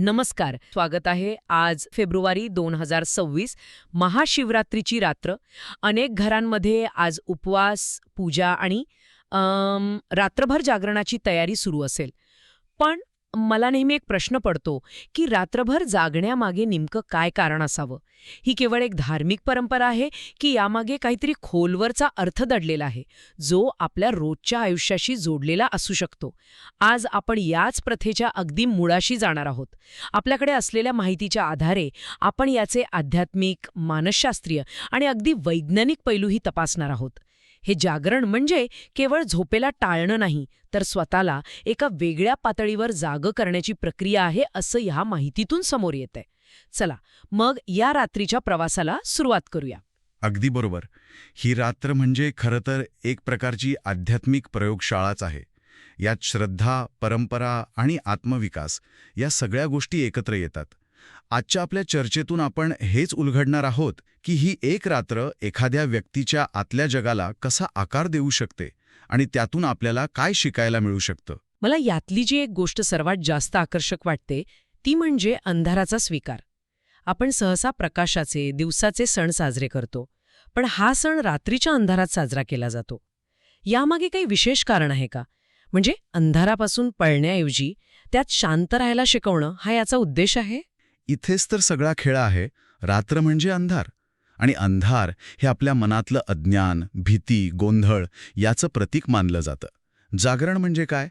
नमस्कार, स्वागत आहे. आज फेब्रुवारी 2026 महाशिवरात्रीची रात्र. अनेक घरांमध्ये आज उपवास, पूजा आणि रात्रभर जागरणाची तयारी सुरू असेल. पण मला नेहमी एक प्रश्न पडतो की रात्रभर जागण्यामागे नेमकं काय कारण असावं? ही केवळ एक धार्मिक परंपरा आहे की यामागे काहीतरी खोलवरचा अर्थ दडलेला आहे, जो आपल्या रोजच्या आयुष्याशी जोडलेला असू शकतो? आज आपण याच प्रथेच्या अगदी मुळाशी जाणार आहोत. आपल्याकडे असलेल्या माहितीच्या आधारे आपण याचे आध्यात्मिक, मानसशास्त्रीय आणि अगदी वैज्ञानिक पैलूही तपासणार आहोत. हे जागरण म्हणजे केवळ झोपेला टाळणं नाही, तर स्वतःला एका वेगळ्या पातळीवर जागं करण्याची प्रक्रिया आहे असं ह्या माहितीतून समोर येतंय. चला मग या रात्रीच्या प्रवासाला सुरुवात करूया. अगदी बरोबर. ही रात्र म्हणजे खरं तर एक प्रकारची आध्यात्मिक प्रयोगशाळाच आहे. यात श्रद्धा, परंपरा आणि आत्मविकास या सगळ्या गोष्टी एकत्र येतात. आजच्या आपल्या चर्चेतून आपण हेच उलगडणार आहोत की ही एक रात्र एखाद्या व्यक्तीच्या आतल्या जगाला कसा आकार देऊ शकते आणि त्यातून आपल्याला काय शिकायला मिळू शकतं. मला यातली जी एक गोष्ट सर्वात जास्त आकर्षक वाटते ती म्हणजे अंधाराचा स्वीकार. आपण सहसा प्रकाशाचे, दिवसाचे सण साजरे करतो, पण हा सण रात्रीच्या अंधारात साजरा केला जातो. यामागे काही विशेष कारण आहे का? म्हणजे अंधारापासून पळण्याऐवजी त्यात शांत राहायला शिकवणं हा याचा उद्देश आहे? इथेच तर सगळा खेळ आहे. रात्र म्हणजे अंधार, आणि अंधार हे आपल्या मनातलं अज्ञान, भीती, गोंधळ याचं प्रतीक मानलं जातं. जागरण म्हणजे काय?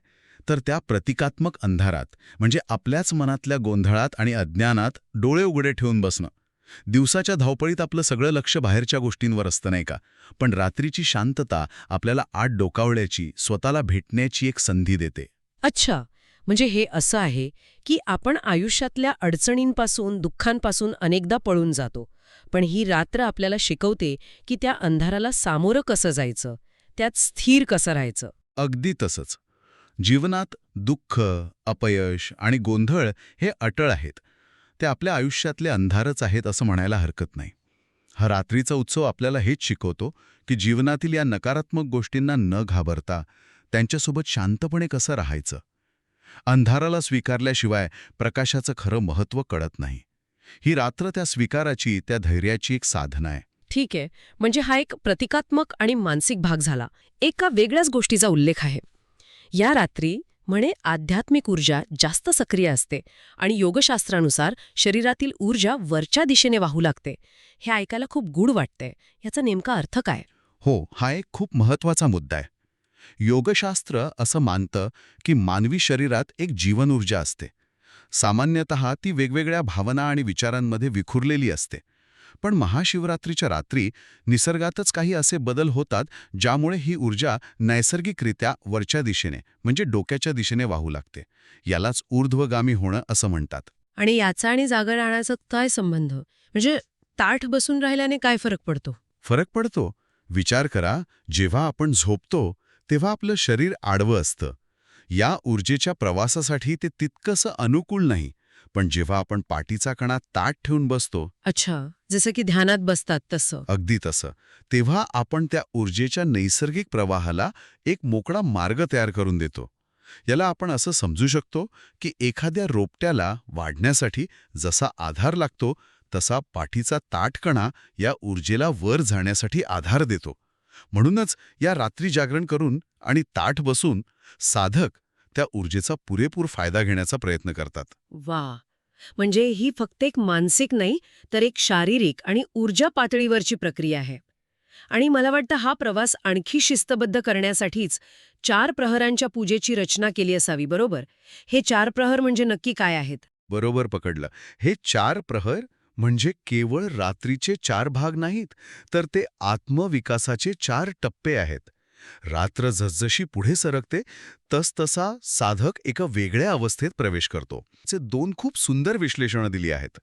तर त्या प्रतिकात्मक अंधारात, म्हणजे आपल्याच मनातल्या गोंधळात आणि अज्ञानात डोळे उघडे ठेवून बसणं. दिवसाच्या धावपळीत आपलं सगळं लक्ष बाहेरच्या गोष्टींवर असतं नाही का? पण रात्रीची शांतता आपल्याला आत डोकावण्याची, स्वतःला भेटण्याची एक संधी देते. अच्छा, म्हणजे हे असं आहे की आपण आयुष्यातल्या अडचणींपासून, दुःखांपासून अनेकदा पळून जातो, पण ही रात्र आपल्याला शिकवते की त्या अंधाराला सामोरं कसं जायचं, त्यात स्थिर कसं राहायचं. अगदी तसंच. जीवनात दुःख, अपयश आणि गोंधळ हे अटळ आहेत. ते आपल्या आयुष्यातले अंधारच आहेत असं म्हणायला हरकत नाही. हा रात्रीचा उत्सव आपल्याला हेच शिकवतो की जीवनातील या नकारात्मक गोष्टींना न घाबरता त्यांच्यासोबत शांतपणे कसं राहायचं. अंधाराला स्वीकारल्याशिवाय प्रकाशाचं खरं महत्त्व कळत नाही. ही रात्र त्या स्वीकाराची, त्या धैर्याची एक साधना आहे. ठीक आहे, म्हणजे हा एक प्रतिकात्मक आणि मानसिक भाग झाला. एका वेगळ्याच गोष्टीचा उल्लेख आहे. या रात्री म्हणे आध्यात्मिक ऊर्जा जास्त सक्रिय असते आणि योगशास्त्रानुसार शरीरातील ऊर्जा वरच्या दिशेने वाहू लागते. हे ऐकायला खूप गूढ वाटतंय. याचा नेमका अर्थ काय? हो, हा एक खूप महत्त्वाचा मुद्दा आहे. योगशास्त्र असं मानतं की मानवी शरीरात एक जीवन ऊर्जा असते. सामान्यतः ती वेगवेगळ्या भावना आणि विचारांमध्ये विखुरलेली असते. पण महाशिवरात्रीच्या रात्री निसर्गातच काही असे बदल होतात ज्यामुळे ही ऊर्जा नैसर्गिकरित्या वरच्या दिशेने, म्हणजे डोक्याच्या दिशेने वाहू लागते. यालाच ऊर्ध्वगामी होणं असं म्हणतात. आणि याचा आणि जागा राहण्याचा काय संबंध? म्हणजे ताठ बसून राहिल्याने काय फरक पडतो? फरक पडतो. विचार करा, जेव्हा आपण झोपतो तेव्हा आपलं शरीर आडवं असतं. या ऊर्जेच्या प्रवासासाठी ते तितकंसं अनुकूल नाही. पण जेव्हा आपण पाठीचा कणा ताठ ठेवून बसतो, अच्छा, जसं की ध्यानात बसतात तसं. अगदी तसं, तेव्हा आपण त्या ऊर्जेच्या नैसर्गिक प्रवाहाला एक मोकळा मार्ग तयार करून देतो. याला आपण असं समजू शकतो की एखाद्या रोपट्याला वाढण्यासाठी जसा आधार लागतो तसा पाठीचा ताठकणा या ऊर्जेला वर जाण्यासाठी आधार देतो. म्हणूनच या रात्री जागरण करून आणि ताठ बसून साधक त्या ऊर्जेचा पुरेपूर फायदा घेण्याचा प्रयत्न करतात. वा, म्हणजे ही फक्त एक मानसिक नाही, तर एक शारीरिक आणि ऊर्जा पातळीवरची प्रक्रिया आहे. आणि मला वाटतं हा प्रवास आणखी शिस्तबद्ध करण्यासाठीच 4 प्रहरांच्या पूजेची रचना केली असावी, बरोबर? हे 4 प्रहर म्हणजे नक्की काय आहेत? बरोबर पकडलं. हे 4 प्रहर म्हणजे केवळ रात्रीचे 4 भाग नाहीत, तर ते आत्मविकासाचे 4 टप्पे आहेत. रात्र जसजशी पुढे सरकते तसतसा साधक एका वेगळ्या अवस्थेत प्रवेश करतो. चे 2 खूप सुंदर विश्लेषणं दिली आहेत.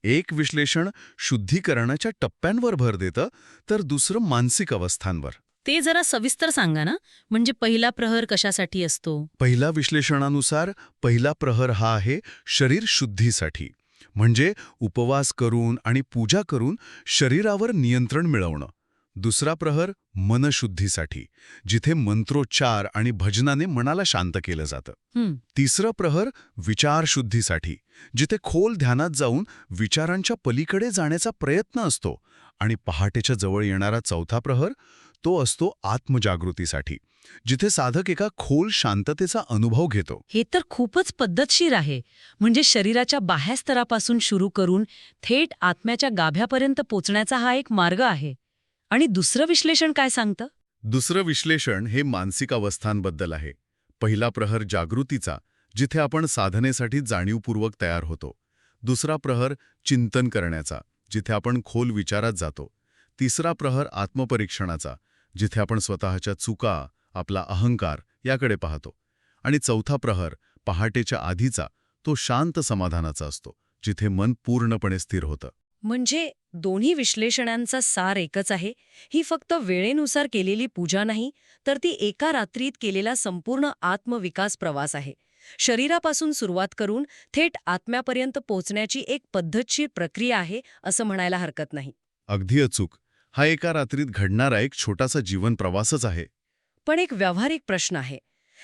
एक विश्लेषण शुद्धीकरणाच्या टप्प्यांवर भर देतं, तर दुसरं मानसिक अवस्थांवर. ते जरा सविस्तर सांगा ना, म्हणजे पहिला प्रहर कशासाठी असतो? पहिल्या विश्लेषणानुसार पहिला प्रहर हा आहे शरीर शुद्धीसाठी, म्हणजे उपवास करून आणि पूजा करून शरीरावर नियंत्रण मिळवणं. दुसरा प्रहर मनशुद्धीसाठी, जिथे मंत्रोच्चार आणि भजनाने मनाला शांत केलं जातं. तिसरं प्रहर विचारशुद्धीसाठी, जिथे खोल ध्यानात जाऊन विचारांच्या पलीकडे जाण्याचा प्रयत्न असतो. आणि पहाटेच्या जवळ येणारा चौथा प्रहर, तो असतो आत्मजागृतीसाठी, जिथे साधक एका खोल शांततेचा अनुभव घेतो. हे तर खूपच पद्धतशीर आहे. म्हणजे शरीराच्या बाह्य स्तरापासून सुरू करून थेट आत्म्याच्या गाभ्यापर्यंत पोचण्याचा हा एक मार्ग आहे. आणि दुसरं विश्लेषण काय सांगतं? दुसरं विश्लेषण हे मानसिक अवस्थांबद्दल आहे. पहिला प्रहर जागृतीचा, जिथे आपण साधनेसाठी जाणीवपूर्वक तयार होतो. दुसरा प्रहर चिंतन करण्याचा, जिथे आपण खोल विचारात जातो. तिसरा प्रहर आत्मपरीक्षणाचा, जिथे आपण स्वतःच्या चुका, आपला अहंकार याकडे पाहतो. आणि चौथा प्रहर पहाटेच्या आधीचा, तो शांत समाधानाचा असतो, जिथे मन पूर्णपणे स्थिर होतं. म्हणजे दोन्ही विश्लेषणांचा सार एकच आहे. ही फक्त वेळेनुसार केलेली पूजा नाही, तर ती एका रात्रीत केलेला संपूर्ण आत्मविकास प्रवास आहे. शरीरापासून सुरुवात करून थेट आत्म्यापर्यंत पोचण्याची एक पद्धतशीर प्रक्रिया आहे, असं म्हणायला हरकत नाही. अगदी अचूक. हा एका रात्रीत घडणारा एक छोटासा जीवन प्रवासच आहे. पण एक व्यावहारिक प्रश्न आहे.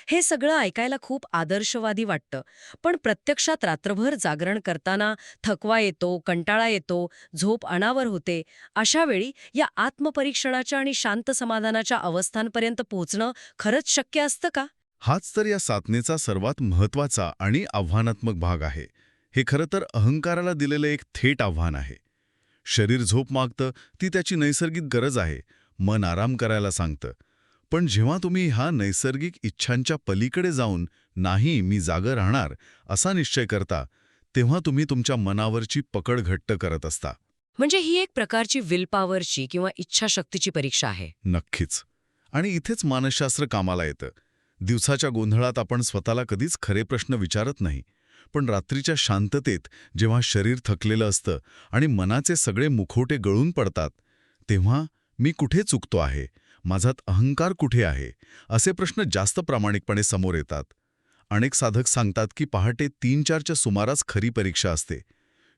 हे सगळं ऐकायला खूप आदर्शवादी वाटतं, पण प्रत्यक्षात रात्रभर जागरण करताना थकवा येतो, कंटाळा येतो, झोप अनावर होते. अशा वेळी या आत्मपरीक्षणाच्या आणि शांत समाधानाच्या अवस्थांपर्यंत पोहोचणं खरंच शक्य असतं का? हाच तर या साधनेचा सर्वात महत्त्वाचा आणि आव्हानात्मक भाग आहे. हे खरं तर अहंकाराला दिलेलं एक थेट आव्हान आहे. शरीर झोप मागतं, ती त्याची नैसर्गिक गरज आहे. मन आराम करायला सांगतं. पण जेव्हा तुम्ही ह्या नैसर्गिक इच्छांच्या पलीकडे जाऊन नाही मी जागं राहणार असा निश्चय करता, तेव्हा तुम्ही तुमच्या मनावरची पकड घट्ट करत असता. म्हणजे ही एक प्रकारची विल पॉवरची किंवा इच्छाशक्तीची परीक्षा आहे. नक्कीच. आणि इथेच मानसशास्त्र कामाला येतं. दिवसाच्या गोंधळात आपण स्वतःला कधीच खरे प्रश्न विचारत नाही. पण रात्रीच्या शांततेत जेव्हा शरीर थकलेलं असतं आणि मनाचे सगळे मुखवटे गळून पडतात, तेव्हा मी कुठे चुकतो आहे, माझात अहंकार कुठे आहे, असे प्रश्न जास्त प्रामाणिकपणे समोर येतात. अनेक साधक सांगतात की पहाटे 3-4च्या सुमारास खरी परीक्षा असते.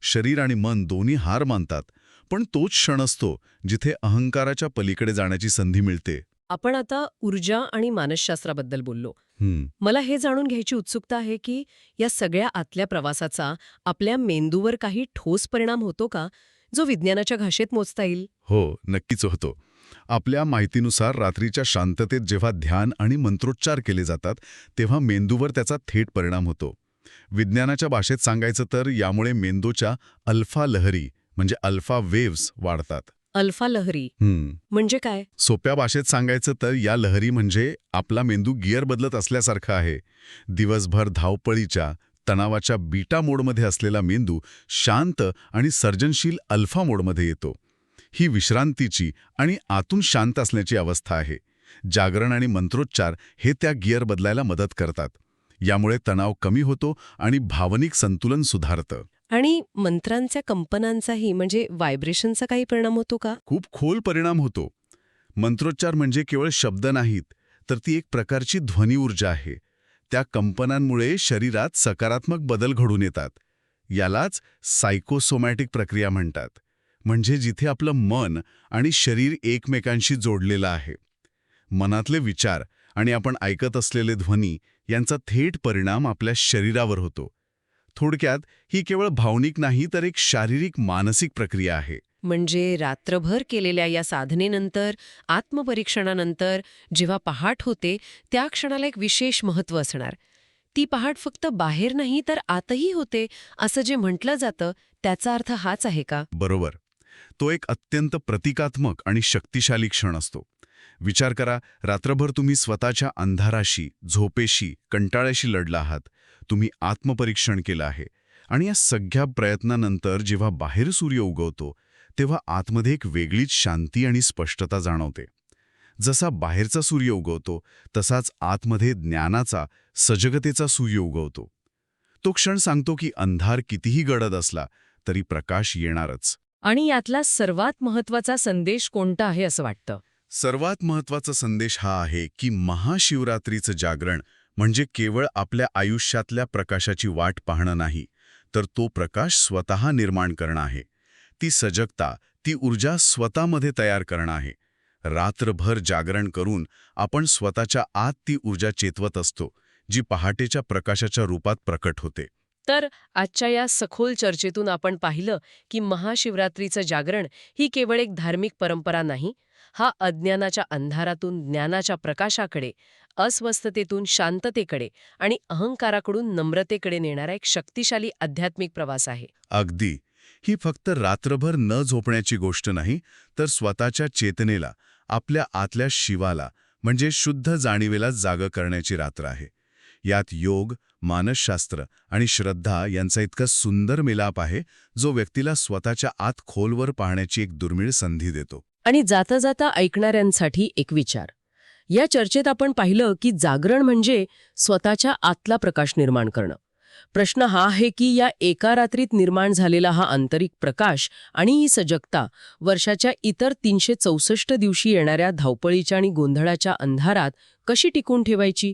शरीर आणि मन दोन्ही हार मानतात, पण तोच क्षण असतो जिथे अहंकाराच्या पलीकडे जाण्याची संधी मिळते. आपण आता ऊर्जा आणि मानसशास्त्राबद्दल बोललो. मला हे जाणून घ्यायची उत्सुकता आहे की या सगळ्या आतल्या प्रवासाचा आपल्या मेंदूवर काही ठोस परिणाम होतो का, जो विज्ञानाच्या भाषेत मोजता येईल? हो, नक्कीच होतो. आपल्या माहितीनुसार रात्रीच्या शांततेत जेव्हा ध्यान आणि मंत्रोच्चार केले जातात, तेव्हा मेंदूवर त्याचा थेट परिणाम होतो. विज्ञानाच्या भाषेत सांगायचं तर यामुळे मेंदूच्या अल्फा लहरी म्हणजे अल्फा वेव्हज वाढतात. अल्फा लहरी म्हणजे काय? सोप्या भाषेत सांगायचं तर या लहरी म्हणजे आपला मेंदू गिअर बदलत असल्यासारखं आहे. दिवसभर धावपळीच्या, तणावाच्या बीटा मोडमध्ये असलेला मेंदू शांत आणि सर्जनशील अल्फा मोडमध्ये येतो. ही विश्रांतीची आणि आतून शांत असण्याची अवस्था आहे. जागरण आणि मंत्रोच्चार हे त्या गिअर बदलायला मदत करतात. यामुळे तणाव कमी होतो आणि भावनिक संतुलन सुधारतं. आणि मंत्रांच्या कंपनांचाही म्हणजे व्हायब्रेशनचा काही परिणाम होतो का? खूप खोल परिणाम होतो. मंत्रोच्चार म्हणजे केवळ शब्द नाहीत, तर ती एक प्रकारची ध्वनी ऊर्जा आहे. त्या कंपनांमुळे शरीरात सकारात्मक बदल घडून येतात. यालाच सायकोसोमॅटिक प्रक्रिया म्हणतात. म्हणजे जिथे आपलं मन आणि शरीर एकमेकांशी जोडलेलं आहे. मनातले विचार आणि आपण ऐकत असलेले ध्वनी यांचा थेट परिणाम आपल्या शरीरावर होतो. थोडक्यात ही केवळ भावनिक नाही तर एक शारीरिक मानसिक प्रक्रिया आहे. म्हणजे रात्रभर केलेल्या या साधनेनंतर, आत्मपरीक्षणानंतर जेव्हा पहाट होते, त्या क्षणाला एक विशेष महत्त्व असणार. ती पहाट फक्त बाहेर नाही तर आतही होते, असं जे म्हटलं जातं त्याचा अर्थ हाच आहे का? बरोबर. तो एक अत्यंत प्रतिकात्मक आणि शक्तिशाली क्षण असतो. विचार करा, रात्रभर तुम्ही स्वतःच्या अंधाराशी, झोपेशी, कंटाळ्याशी लढला आहात. तुम्ही आत्मपरीक्षण केलं आहे. आणि या सगळ्या प्रयत्नानंतर जेव्हा बाहेर सूर्य उगवतो, तेव्हा आतमध्ये एक वेगळीच शांती आणि स्पष्टता जाणवते. जसा बाहेरचा सूर्य उगवतो, तसाच आतमध्ये ज्ञानाचा, सजगतेचा सूर्य उगवतो. तो क्षण सांगतो की अंधार कितीही गडद असला, तरी प्रकाश येणारच. आणि यातला सर्वात महत्त्वाचा संदेश कोणता आहे असं वाटतं? सर्वात महत्त्वाचा संदेश हा आहे की महाशिवरात्रीचं जागरण म्हणजे केवळ आपल्या आयुष्यातल्या प्रकाशाची वाट पाहणं नाही, तर तो प्रकाश स्वतः निर्माण करणं आहे. ती सजगता, ती ऊर्जा स्वतःमध्ये तयार करणं आहे. रात्रभर जागरण करून आपण स्वतःच्या आत ती ऊर्जा चेतवत असतो, जी पहाटेच्या प्रकाशाच्या रूपात प्रकट होते. तर आजच्या या सखोल चर्चेतून आपण पाहिलं की महाशिवरात्रीचं जागरण ही केवळ एक धार्मिक परंपरा नाही, हा अज्ञानाच्या अंधारातून ज्ञानाच्या प्रकाशाकडे, अस्वस्थतेतून शांततेकडे आणि अहंकाराकडून नम्रतेकडे नेणारा एक शक्तिशाली आध्यात्मिक प्रवास आहे. अगदी. ही फक्त रात्रभर न झोपण्याची गोष्ट नाही, तर स्वतःच्या चेतनेला, आपल्या आतल्या शिवाला म्हणजे शुद्ध जाणीवेला जागं करण्याची रात्र आहे. यात योग, मानसशास्त्र आणि श्रद्धा यांचा इतका सुंदर मिलाप आहे, जो व्यक्तीला स्वतःच्या आत खोलवर पाहण्याची एक दुर्मिळ संधी देतो. आणि जाता जाता ऐकणाऱ्यांसाठी एक विचार. या चर्चेत आपण पाहिलं की जागरण म्हणजे स्वतःच्या आतला प्रकाश निर्माण करणं. प्रश्न हा आहे की या एका रात्रीत निर्माण झालेला हा आंतरिक प्रकाश आणि ही सजगता वर्षाच्या इतर 364 दिवशी येणाऱ्या धावपळीच्या आणि गोंधळाच्या अंधारात कशी टिकून ठेवायची?